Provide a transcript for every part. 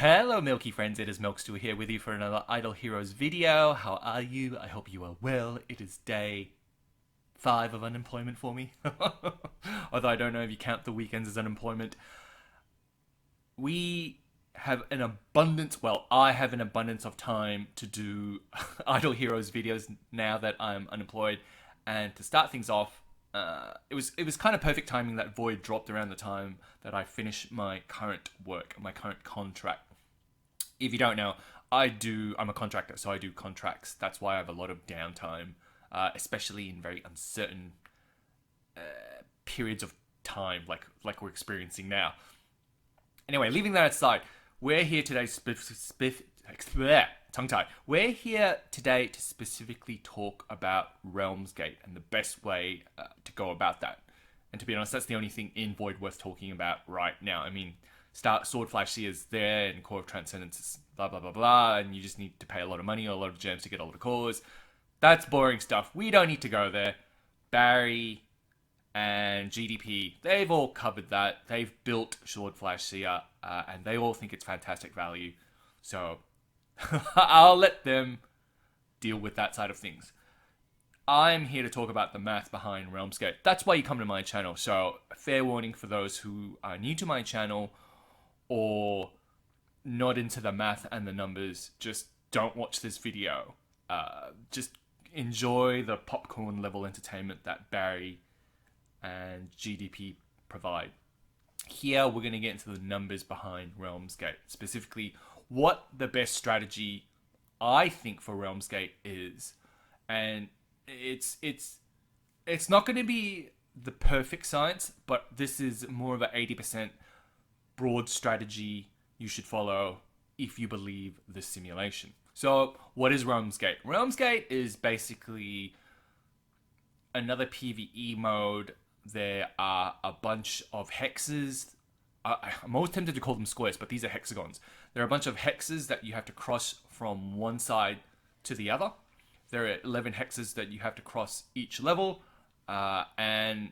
Hello Milky friends, it is Milkstew here with you for another Idle Heroes video. How are you? I hope you are well. It is day 5 of unemployment for me. Although I don't know if you count the weekends as unemployment. We have an abundance, well, I have an abundance of time to do Idle Heroes videos now that I'm unemployed. And to start things off, it was kind of perfect timing that Void dropped around the time that I finished my current work, my current contract. If you don't know, I'm a contractor, so I do contracts. That's why I have a lot of downtime, especially in very uncertain periods of time, like we're experiencing now. Anyway, leaving that aside, we're here today tongue tie. We're here today to specifically talk about Realmsgate and the best way to go about that. And to be honest, that's the only thing in Void worth talking about right now. I mean, Swordflash Sea is there, and Core of Transcendence is blah blah blah blah, and you just need to pay a lot of money or a lot of gems to get all the cores. That's boring stuff. We don't need to go there. Barry and GDP, they've all covered that. They've built Swordflash Seer, and they all think it's fantastic value. So I'll let them deal with that side of things. I'm here to talk about the math behind Realmsgate. That's why you come to my channel. So fair warning for those who are new to my channel or not into the math and the numbers. Just don't watch this video. Just enjoy the popcorn level entertainment that Barry and GDP provide. Here we're going to get into the numbers behind Realmsgate, specifically what the best strategy I think for Realmsgate is. And it's not going to be the perfect science, but this is more of an 80% broad strategy you should follow if you believe the simulation. So what is Realmsgate? Realmsgate is basically another PvE mode. There are a bunch of hexes. I'm always tempted to call them squares, but these are hexagons. There are a bunch of hexes that you have to cross from one side to the other. There are 11 hexes that you have to cross each level. And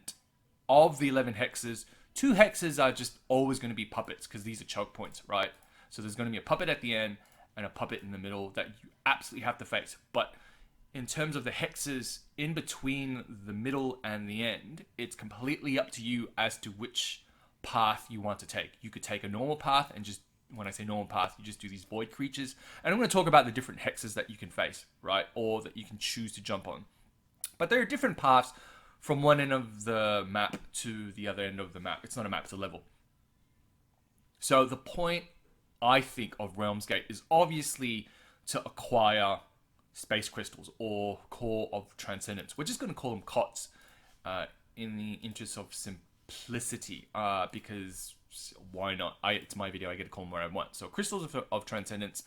of the 11 hexes, 2 hexes are just always going to be puppets because these are choke points, right? So there's going to be a puppet at the end and a puppet in the middle that you absolutely have to face. But in terms of the hexes in between the middle and the end, it's completely up to you as to which path you want to take. You could take a normal path and just, when I say normal path, you just do these void creatures. And I'm going to talk about the different hexes that you can face, right? Or that you can choose to jump on. But there are different paths from one end of the map to the other end of the map. It's not a map, it's a level. So the point, I think, of Realmsgate is obviously to acquire space crystals or core of transcendence. We're just going to call them COTS in the interest of simplicity, because why not? It's my video, I get to call them where I want. So crystals of transcendence,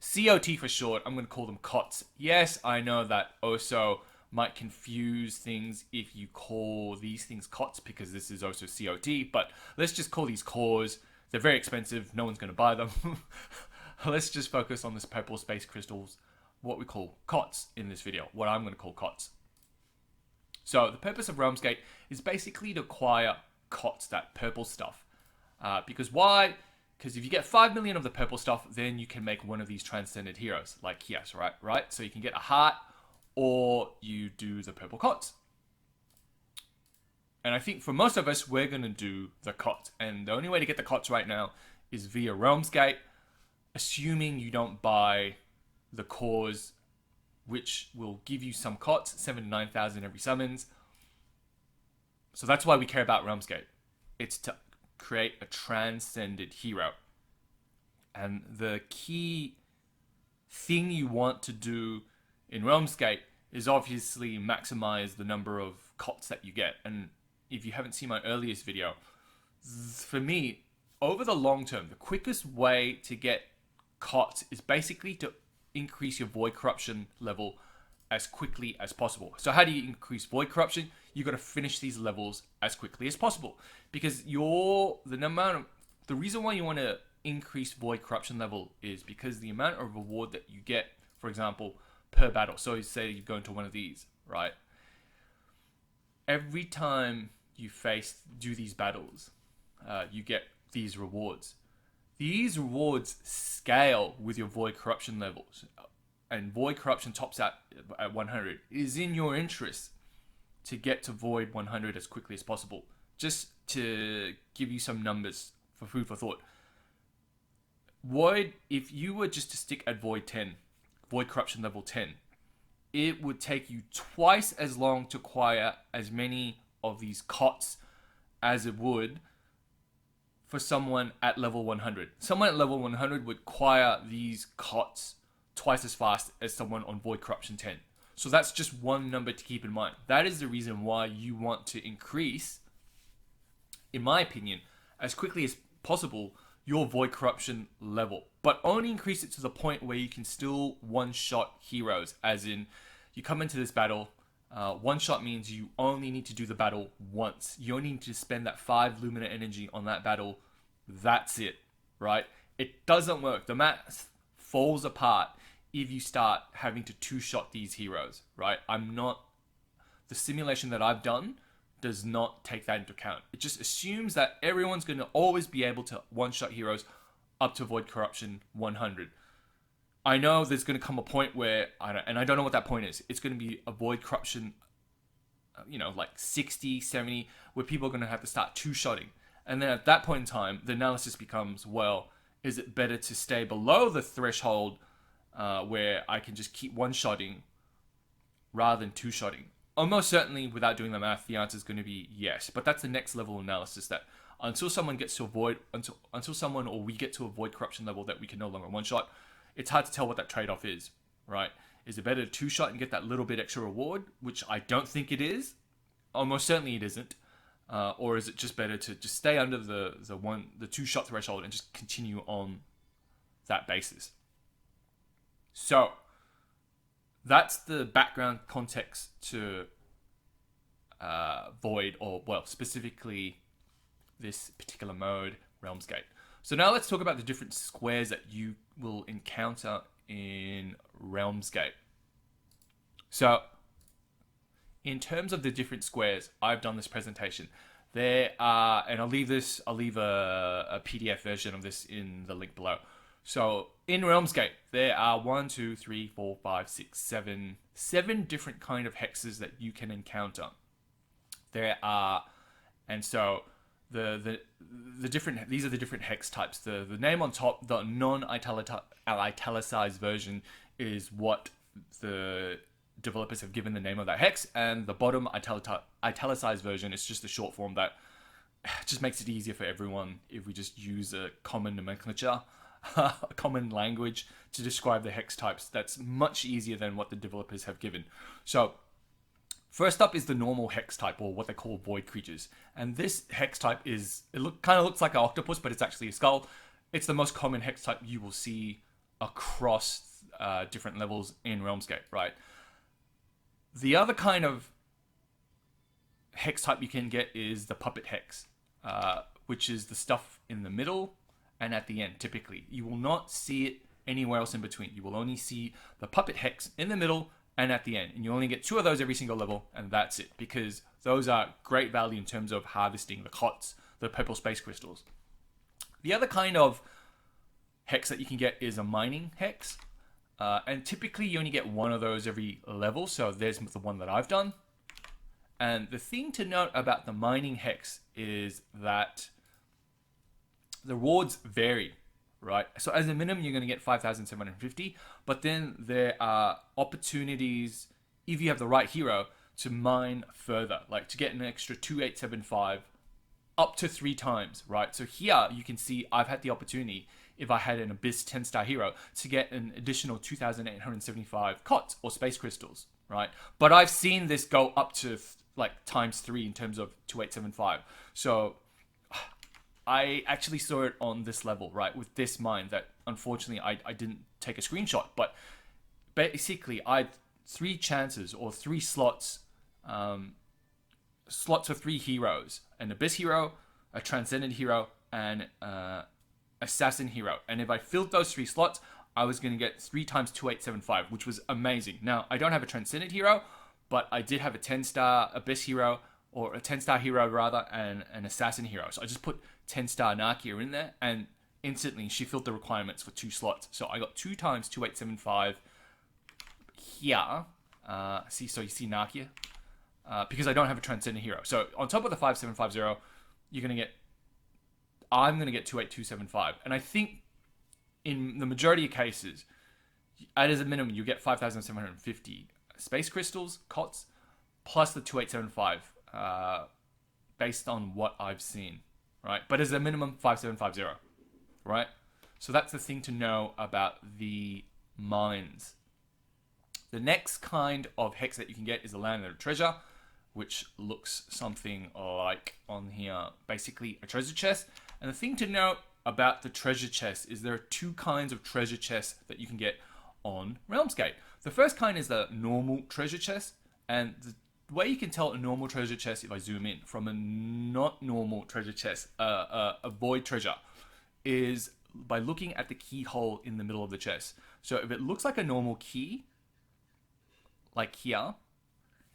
COT for short. I'm going to call them COTS. Yes, I know that also might confuse things if you call these things COTS, because this is also COT, but let's just call these cores. They're very expensive, no one's going to buy them. Let's just focus on this purple space crystals, what we call COTS in this video, what I'm going to call COTS. So the purpose of Realmsgate is basically to acquire COTS, that purple stuff. Because why? Because if you get 5 million of the purple stuff, then you can make one of these transcended heroes, like Kias, right? So you can get a heart, or you do the purple COTS. And I think for most of us, we're going to do the COTS. And the only way to get the COTS right now is via Realmsgate, assuming you don't buy the cores, which will give you some COTS, 7,000 to 9,000 every summons. So that's why we care about Realmsgate. It's to create a transcended hero. And the key thing you want to do in Realmsgate is obviously maximize the number of COTS that you get. And if you haven't seen my earliest video, for me, over the long term, the quickest way to get COTS is basically to increase your void corruption level as quickly as possible. So how do you increase void corruption? You got to finish these levels as quickly as possible, because the reason why you want to increase void corruption level is because the amount of reward that you get, for example, per battle. So say you go into one of these, right? Every time you do these battles, you get these rewards. these rewards scale with your void corruption levels, and void corruption tops out at 100. It is in your interest to get to void 100 as quickly as possible. Just to give you some numbers for food for thought. Void, if you were just to stick at void 10, void corruption level 10, it would take you twice as long to acquire as many of these cots as it would for someone at level 100. Someone at level 100 would acquire these cots twice as fast as someone on void corruption 10. So that's just one number to keep in mind. That is the reason why you want to increase, in my opinion, as quickly as possible, your void corruption level, but only increase it to the point where you can still one-shot heroes, as in you come into this battle, one-shot means you only need to do the battle once. You only need to spend that 5 Lumina energy on that battle. That's it, right? It doesn't work. The math falls apart if you start having to two-shot these heroes, right? The simulation that I've done does not take that into account. It just assumes that everyone's going to always be able to one-shot heroes up to void corruption 100. I know there's going to come a point where, I don't know what that point is. It's going to be a void corruption, like 60, 70, where people are going to have to start two-shotting. And then at that point in time, the analysis becomes, well, is it better to stay below the threshold where I can just keep one-shotting rather than two-shotting? Almost certainly, without doing the math, the answer is going to be yes. But that's the next level analysis, that until someone gets to avoid, until someone or we get to a void corruption level that we can no longer one-shot, it's hard to tell what that trade-off is, right? Is it better to two-shot and get that little bit extra reward, which I don't think it is. Almost certainly it isn't. Or is it just better to just stay under the two-shot threshold and just continue on that basis? So that's the background context to Void, or well, specifically this particular mode, Realms Gate. So now let's talk about the different squares that you will encounter in Realms Gate. So in terms of the different squares, I've done this presentation. There are, and I'll leave a PDF version of this in the link below. So in Realms Gate, there are 7 different kind of hexes that you can encounter. There are, and so the different, these are the different hex types. The name on top, the non-italicized version, is what the developers have given the name of that hex, and the bottom italicized version is just the short form that just makes it easier for everyone if we just use a common nomenclature, a common language to describe the hex types. That's much easier than what the developers have given. So first up is the normal hex type, or what they call void creatures. And this hex type kind of looks like an octopus, but it's actually a skull. It's the most common hex type you will see across different levels in Realms Gate, right? The other kind of hex type you can get is the puppet hex, which is the stuff in the middle and at the end, typically. You will not see it anywhere else in between. You will only see the puppet hex in the middle and at the end. And you only get 2 of those every single level, and that's it. Because those are great value in terms of harvesting the cots, the purple space crystals. The other kind of hex that you can get is a mining hex. And typically you only get 1 of those every level. So there's the one that I've done. And the thing to note about the mining hex is that the rewards vary, right? So as a minimum, you're going to get 5,750, but then there are opportunities, if you have the right hero, to mine further, like to get an extra 2,875 up to 3 times, right? So here you can see I've had the opportunity, if I had an Abyss 10-star hero, to get an additional 2,875 cots or space crystals, right? But I've seen this go up to like times 3 in terms of 2,875. So I actually saw it on this level, right, with this mine that unfortunately I didn't take a screenshot. But basically, I had 3 chances or 3 slots, slots for 3 heroes: an Abyss hero, a Transcendent hero, and Assassin hero. And if I filled those 3 slots, I was going to get 3 times 2,875, which was amazing. Now, I don't have a Transcendent hero, but I did have a 10-star Abyss hero, or a 10-star hero rather, and an Assassin hero. So I just put 10-star Nakia in there, and instantly. She filled the requirements for 2 slots. So I got 2 times 2875 here. So you see Nakia? Because I don't have a Transcendent Hero. So on top of the 5750, I'm going to get 28275. And I think in the majority of cases, as a minimum, you get 5,750 space crystals, COTS, plus the 2875, based on what I've seen, right? But as a minimum, 5750, right? So that's the thing to know about the mines. The next kind of hex that you can get is the Landlord Treasure, which looks something like on here, basically a treasure chest. And the thing to note about the treasure chest is there are 2 kinds of treasure chests that you can get on Realmsgate. The first kind is the normal treasure chest, and the way you can tell a normal treasure chest, if I zoom in, from a not normal treasure chest, a void treasure, is by looking at the keyhole in the middle of the chest. So if it looks like a normal key, like here,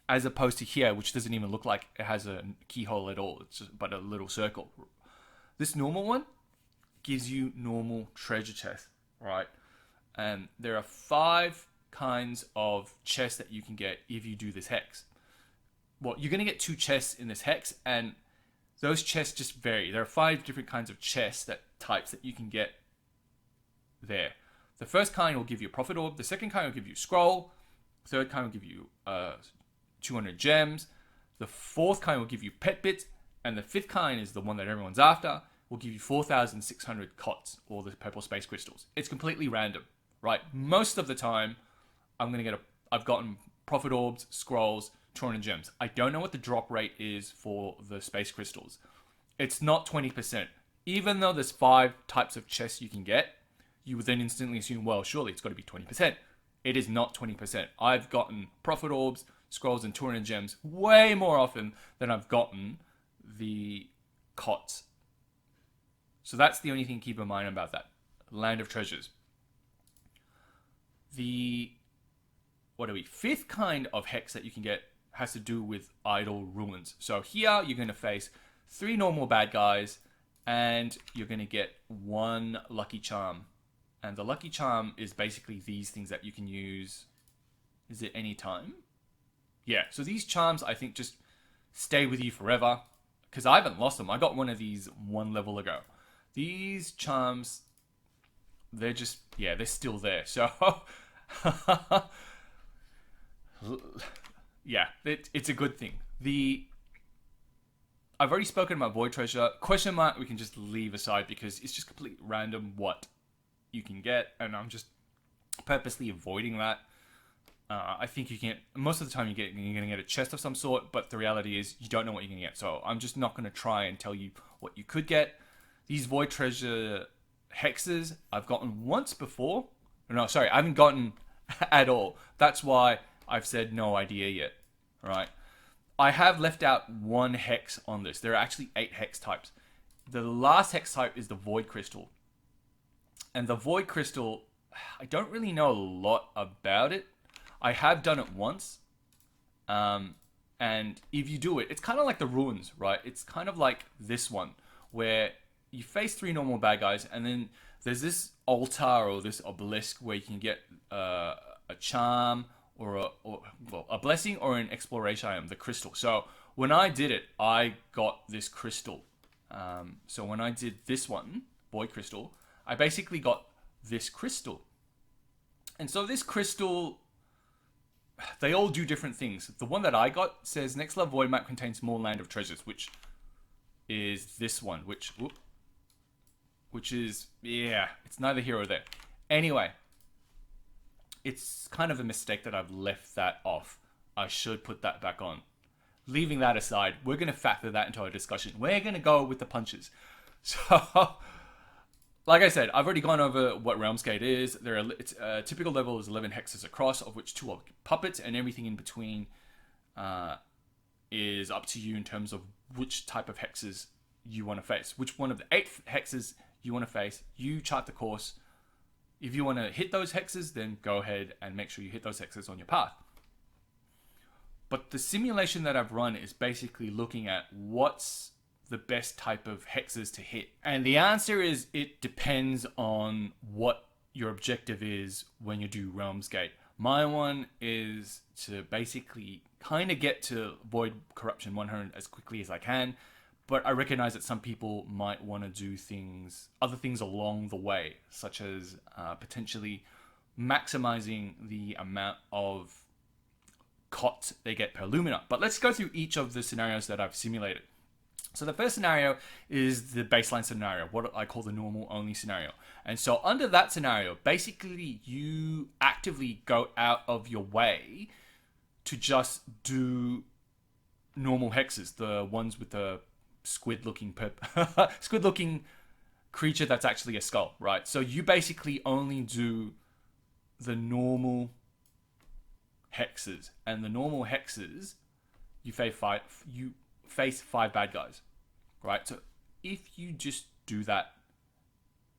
as opposed to here, which doesn't even look like it has a keyhole at all, it's just but a little circle. This normal one gives you normal treasure chest, right? And there are 5 kinds of chests that you can get if you do this hex. Well, you're going to get 2 chests in this hex, and those chests just vary. There are 5 different kinds of chests types that you can get there. The first kind will give you a Prophet Orb. The second kind will give you a Scroll. The third kind will give you 200 gems. The fourth kind will give you Pet Bits. And the 5th kind is the one that everyone's after. Will give you 4,600 COTS, or the purple space crystals. It's completely random, right? Most of the time, I've gotten Prophet Orbs, Scrolls, 200 gems. I don't know what the drop rate is for the space crystals. It's not 20%. Even though there's 5 types of chests you can get, you would then instantly assume, well, surely it's got to be 20%. It is not 20%. I've gotten Prophet Orbs, Scrolls, and 200 gems way more often than I've gotten the COTS. So that's the only thing to keep in mind about that. Land of Treasures. The 5th kind of hex that you can get has to do with Idle Ruins. So here you're going to face 3 normal bad guys, and you're going to get 1 Lucky Charm. And the Lucky Charm is basically these things that you can use. Is it any time? Yeah, so these charms I think just stay with you forever, because I haven't lost them. I got one of these 1 level ago. These charms, they're just, yeah, they're still there. So, yeah, it's a good thing. I've already spoken about Void Treasure. Question mark, we can just leave aside because it's just completely random what you can get, and I'm just purposely avoiding that. I think you can, most of the time you're going to get a chest of some sort, but the reality is you don't know what you're going to get. So I'm just not going to try and tell you what you could get. These Void Treasure hexes I've gotten once before. No, sorry, I haven't gotten at all. That's why I've said no idea yet. All right. I have left out 1 hex on this. There are actually 8 hex types. The last hex type is the Void Crystal. And the Void Crystal, I don't really know a lot about it. I have done it once. And if you do it, it's kind of like the Ruins, right? It's kind of like this one, where you face 3 normal bad guys, and then there's this altar or this obelisk where you can get a charm or a blessing or an exploration item, the crystal. So when I did it, I got this crystal. So when I did this one, Void Crystal, I basically got this crystal. And so this crystal, they all do different things. The one that I got says next level void map contains more Land of Treasures, which is this one, which is, yeah, it's neither here or there. Anyway, it's kind of a mistake that I've left that off. I should put that back on. Leaving that aside, we're going to factor that into our discussion. We're going to go with the punches. So, like I said, I've already gone over what Realmsgate is. It's typical level is 11 hexes across, of which 2 are puppets, and everything in between is up to you in terms of which type of hexes you want to face. Which one of the 8 hexes you want to face. You chart the course. If you want to hit those hexes, then go ahead and make sure you hit those hexes on your path. But the simulation that I've run is basically looking at what's the best type of hexes to hit? And the answer is it depends on what your objective is when you do Realms Gate. My one is to basically kind of get to Void Corruption 100 as quickly as I can, but I recognize that some people might want to do other things along the way, such as potentially maximizing the amount of COT they get per Lumina. But let's go through each of the scenarios that I've simulated. So the first scenario is the baseline scenario, what I call the normal only scenario. And so under that scenario, basically you actively go out of your way to just do normal hexes, the ones with the squid-looking creature that's actually a skull, right? So you basically only do the normal hexes, and the normal hexes you face 5 bad guys, right? So if you just do that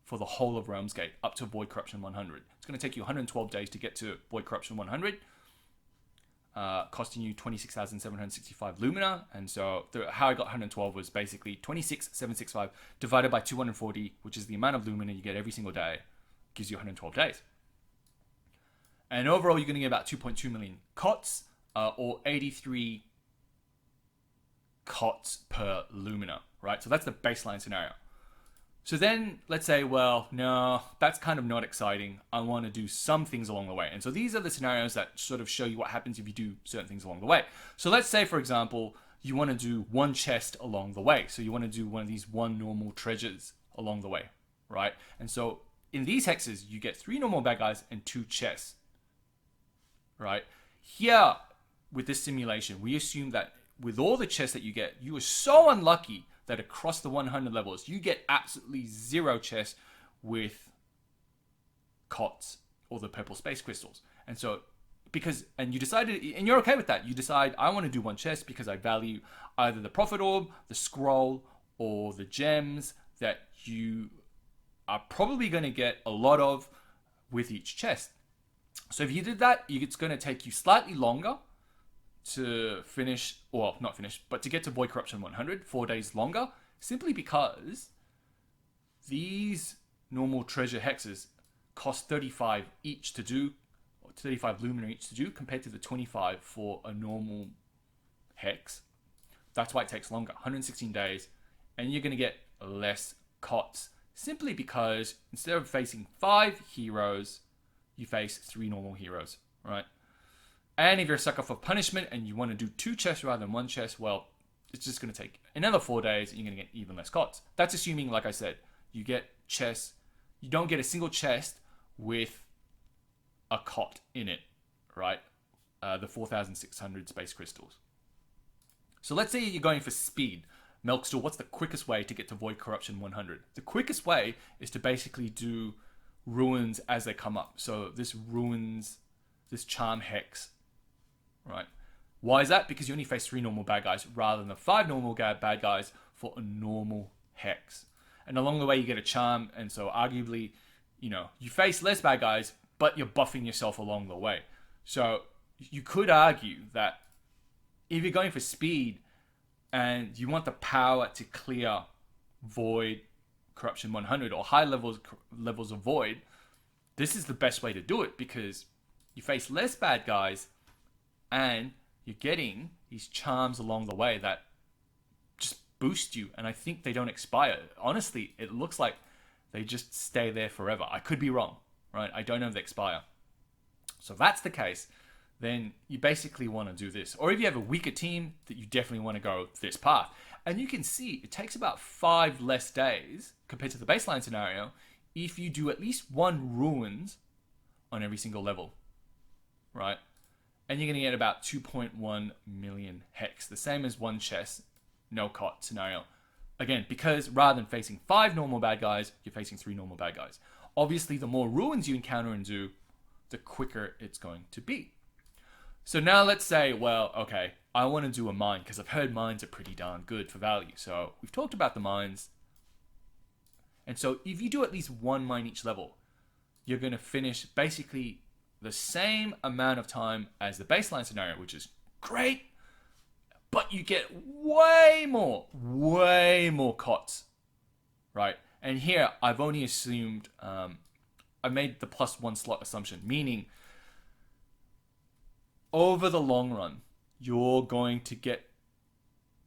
for the whole of Realms Gate up to Void Corruption 100, it's going to take you 112 days to get to Void Corruption 100, costing you 26,765 Lumina. And so how I got 112 was basically 26,765 divided by 240, which is the amount of Lumina you get every single day, gives you 112 days. And overall, you're going to get about 2.2 million COTs, or 83 COTs per Lumina, right? So that's the baseline scenario. So then let's say, well, no, that's kind of not exciting. I want to do some things along the way. And so these are the scenarios that sort of show you what happens if you do certain things along the way. So let's say, for example, you want to do one chest along the way. So you want to do one of these one normal treasures along the way, right? And so in these hexes, you get 3 normal bad guys and 2 chests, right? Here, with this simulation, we assume that with all the chests that you get, you are so unlucky that across the 100 levels, you get absolutely 0 chests with COTs or the purple space crystals. And so, and you decided, and you're okay with that. You decide, I want to do 1 chest because I value either the Prophet Orb, the Scroll, or the gems that you are probably going to get a lot of with each chest. So if you did that, it's going to take you slightly longer to finish, or not finish, but to get to Void Corruption 100, 4 days longer, simply because these normal treasure hexes cost 35 each to do, or 35 Lumina each to do, compared to the 25 for a normal hex. That's why it takes longer, 116 days, and you're going to get less COTs, simply because instead of facing 5 heroes, you face 3 normal heroes, right? And if you're a sucker for punishment and you want to do 2 chests rather than 1 chest, well, it's just going to take another 4 days and you're going to get even less COTs. That's assuming, like I said, you get chests. You don't get a single chest with a COT in it, right? The 4,600 space crystals. So let's say you're going for speed. Melkstool, what's the quickest way to get to Void Corruption 100? The quickest way is to basically do ruins as they come up. So this charm hex, right? Why is that? Because you only face 3 normal bad guys rather than the 5 normal bad guys for a normal hex. And along the way, you get a charm. And so arguably, you face less bad guys, but you're buffing yourself along the way. So you could argue that if you're going for speed and you want the power to clear Void Corruption 100 or high levels of Void, this is the best way to do it, because you face less bad guys and you're getting these charms along the way that just boost you. And I think they don't expire. Honestly, it looks like they just stay there forever. I could be wrong, right? I don't know if they expire. So if that's the case, then you basically want to do this. Or if you have a weaker team, that you definitely want to go this path. And you can see it takes about 5 less days compared to the baseline scenario if you do at least 1 ruins on every single level, right? And you're going to get about 2.1 million hex, the same as 1 chest, no COT scenario. Again, because rather than facing 5 normal bad guys, you're facing 3 normal bad guys. Obviously, the more ruins you encounter and do, the quicker it's going to be. So now let's say, well, okay, I want to do a mine because I've heard mines are pretty darn good for value. So we've talked about the mines. And so if you do at least 1 mine each level, you're going to finish basically the same amount of time as the baseline scenario, which is great. but you get way more cots, right? And here I've only assumed, I made the +1 slot assumption, meaning over the long run, you're going to get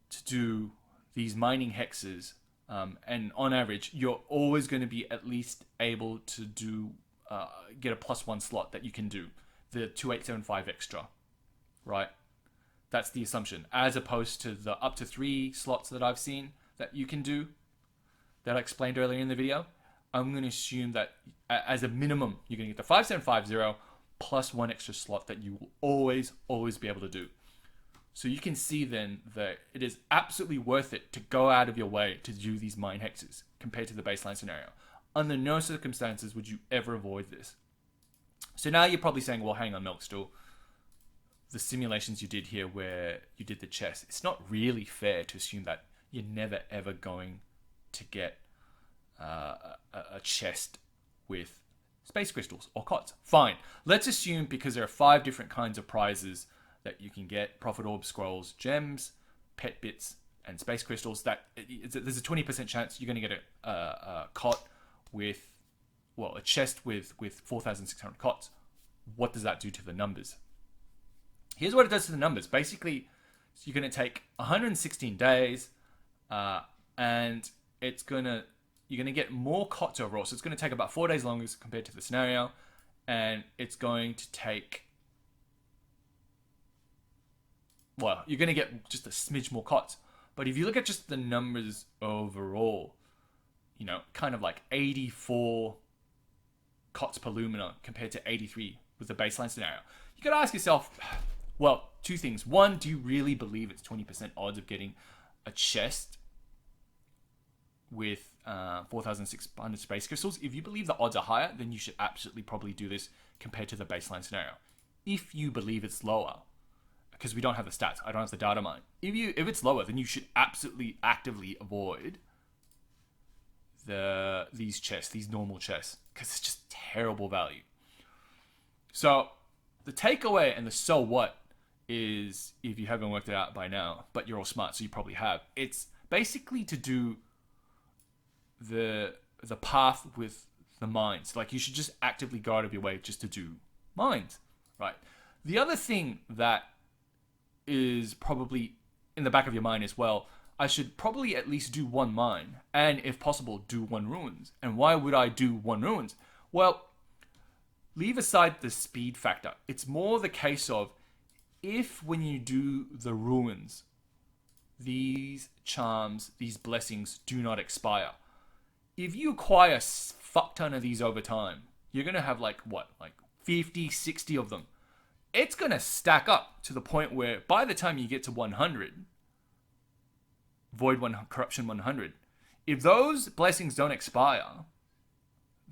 to do these mining hexes, and on average, you're always going to be at least able to do get a +1 slot that you can do the 2875 extra, right? That's the assumption, as opposed to the up to 3 slots that I've seen that you can do that I explained earlier in the video. I'm going to assume that as a minimum, you're going to get the 5750 plus 1 extra slot that you will always be able to do. So you can see then that it is absolutely worth it to go out of your way to do these mine hexes compared to the baseline scenario. Under no circumstances would you ever avoid this. So now you're probably saying, well, hang on, Milkstool. The simulations you did here where you did the chest, it's not really fair to assume that you're never ever going to get a chest with space crystals or cots. Fine. Let's assume, because there are 5 different kinds of prizes that you can get: profit orbs, scrolls, gems, pet bits, and space crystals, that there's a 20% chance you're going to get a cot with, well, a chest with 4,600 cots. What does that do to the numbers? Here's what it does to the numbers. Basically, you're going to take 116 days, and you're going to get more cots overall. So it's going to take about 4 days longer compared to the scenario, and it's going to take, well, you're going to get just a smidge more cots. But if you look at just the numbers overall, you know, kind of like 84 cots per lumina compared to 83 with the baseline scenario. You got to ask yourself, well, 2 things. One, do you really believe it's 20% odds of getting a chest with 4,600 space crystals? If you believe the odds are higher, then you should absolutely probably do this compared to the baseline scenario. If you believe it's lower, because we don't have the stats, I don't have the data mine. If it's lower, then you should absolutely actively avoid these chests, these normal chests, because it's just terrible value. So the takeaway and the so what is, if you haven't worked it out by now, but you're all smart, so you probably have, it's basically to do the path with the mines. Like, you should just actively go out of your way just to do mines, right? The other thing that is probably in the back of your mind as well, I should probably at least do 1 mine, and if possible, do 1 ruins. And why would I do 1 ruins? Well, leave aside the speed factor. It's more the case of, if when you do the ruins, these charms, these blessings do not expire, if you acquire a fuck ton of these over time, you're going to have like 50, 60 of them. It's going to stack up to the point where by the time you get to 100, Void 1, Corruption 100, if those blessings don't expire,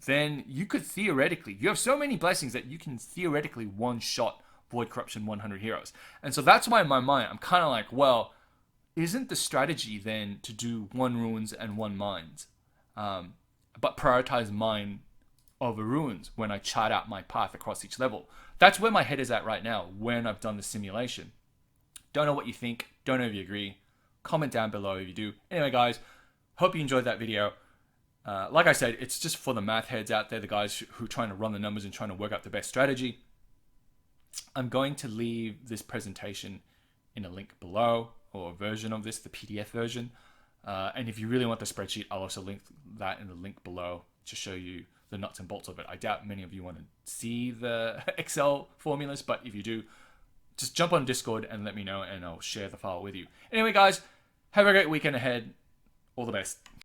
then you could theoretically, you have so many blessings that you can theoretically one-shot Void Corruption 100 heroes. And so that's why in my mind, I'm kind of like, well, isn't the strategy then to do 1 ruins and 1 mines? But prioritize mine over ruins when I chart out my path across each level. That's where my head is at right now when I've done the simulation. Don't know what you think. Don't know if you agree. Comment down below if you do. Anyway, guys, hope you enjoyed that video. Like I said, it's just for the math heads out there, the guys who are trying to run the numbers and trying to work out the best strategy. I'm going to leave this presentation in a link below, or a version of this, the PDF version. And if you really want the spreadsheet, I'll also link that in the link below to show you the nuts and bolts of it. I doubt many of you want to see the Excel formulas, but if you do, just jump on Discord and let me know, and I'll share the file with you. Anyway, guys, have a great weekend ahead. All the best.